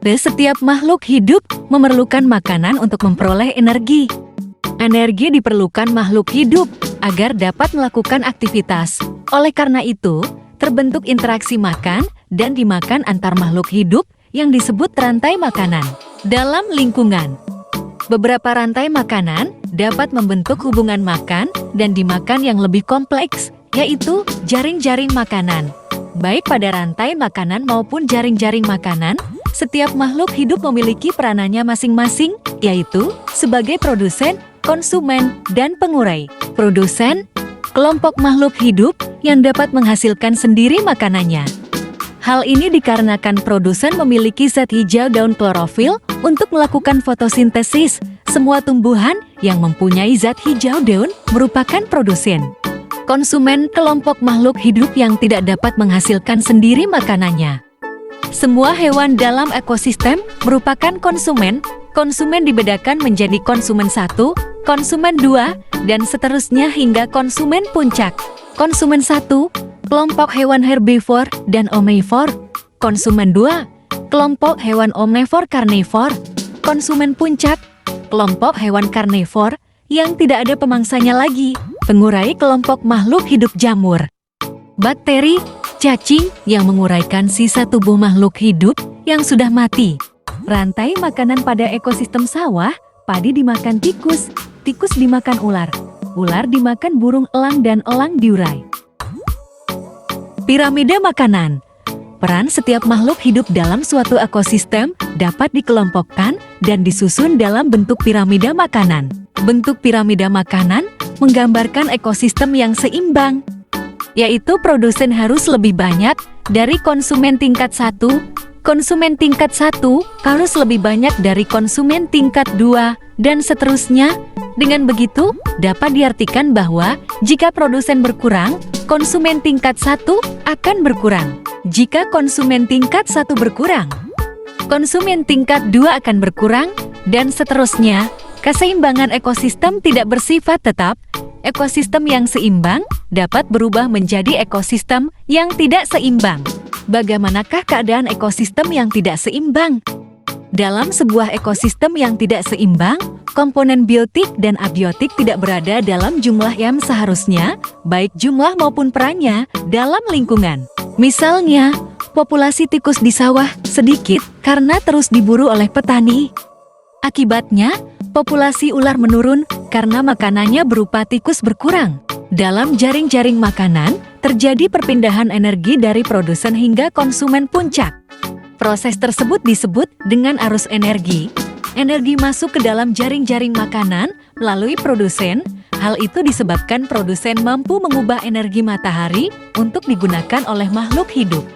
Setiap makhluk hidup memerlukan makanan untuk memperoleh energi. Energi diperlukan makhluk hidup agar dapat melakukan aktivitas. Oleh karena itu, terbentuk interaksi makan dan dimakan antar makhluk hidup yang disebut rantai makanan. Dalam lingkungan, beberapa rantai makanan dapat membentuk hubungan makan dan dimakan yang lebih kompleks, yaitu jaring-jaring makanan. Baik pada rantai makanan maupun jaring-jaring makanan, setiap makhluk hidup memiliki peranannya masing-masing, yaitu sebagai produsen, konsumen, dan pengurai. Produsen, kelompok makhluk hidup yang dapat menghasilkan sendiri makanannya. Hal ini dikarenakan produsen memiliki zat hijau daun klorofil untuk melakukan fotosintesis. Semua tumbuhan yang mempunyai zat hijau daun merupakan produsen. Konsumen, kelompok makhluk hidup yang tidak dapat menghasilkan sendiri makanannya. Semua hewan dalam ekosistem merupakan konsumen. Konsumen dibedakan menjadi konsumen 1, konsumen 2, dan seterusnya hingga konsumen puncak. Konsumen 1, kelompok hewan herbivor dan omnivor. Konsumen 2, kelompok hewan omnivor karnivor. Konsumen puncak, kelompok hewan karnivor yang tidak ada pemangsanya lagi. Pengurai, kelompok makhluk hidup jamur. Bakteri, cacing yang menguraikan sisa tubuh makhluk hidup yang sudah mati. Rantai makanan pada ekosistem sawah, padi dimakan tikus, tikus dimakan ular, ular dimakan burung elang dan elang diurai. Piramida makanan. Peran setiap makhluk hidup dalam suatu ekosistem dapat dikelompokkan dan disusun dalam bentuk piramida makanan. Bentuk piramida makanan menggambarkan ekosistem yang seimbang, yaitu produsen harus lebih banyak dari konsumen tingkat 1, konsumen tingkat 1 harus lebih banyak dari konsumen tingkat 2, dan seterusnya. Dengan begitu, dapat diartikan bahwa jika produsen berkurang, konsumen tingkat 1 akan berkurang. Jika konsumen tingkat 1 berkurang, konsumen tingkat 2 akan berkurang, dan seterusnya. Keseimbangan ekosistem tidak bersifat tetap. Ekosistem yang seimbang dapat berubah menjadi ekosistem yang tidak seimbang. Bagaimanakah keadaan ekosistem yang tidak seimbang? Dalam sebuah ekosistem yang tidak seimbang, komponen biotik dan abiotik tidak berada dalam jumlah yang seharusnya, baik jumlah maupun perannya dalam lingkungan. Misalnya, populasi tikus di sawah sedikit karena terus diburu oleh petani. Akibatnya, populasi ular menurun karena makanannya berupa tikus berkurang. Dalam jaring-jaring makanan, terjadi perpindahan energi dari produsen hingga konsumen puncak. Proses tersebut disebut dengan arus energi. Energi masuk ke dalam jaring-jaring makanan melalui produsen. Hal itu disebabkan produsen mampu mengubah energi matahari untuk digunakan oleh makhluk hidup.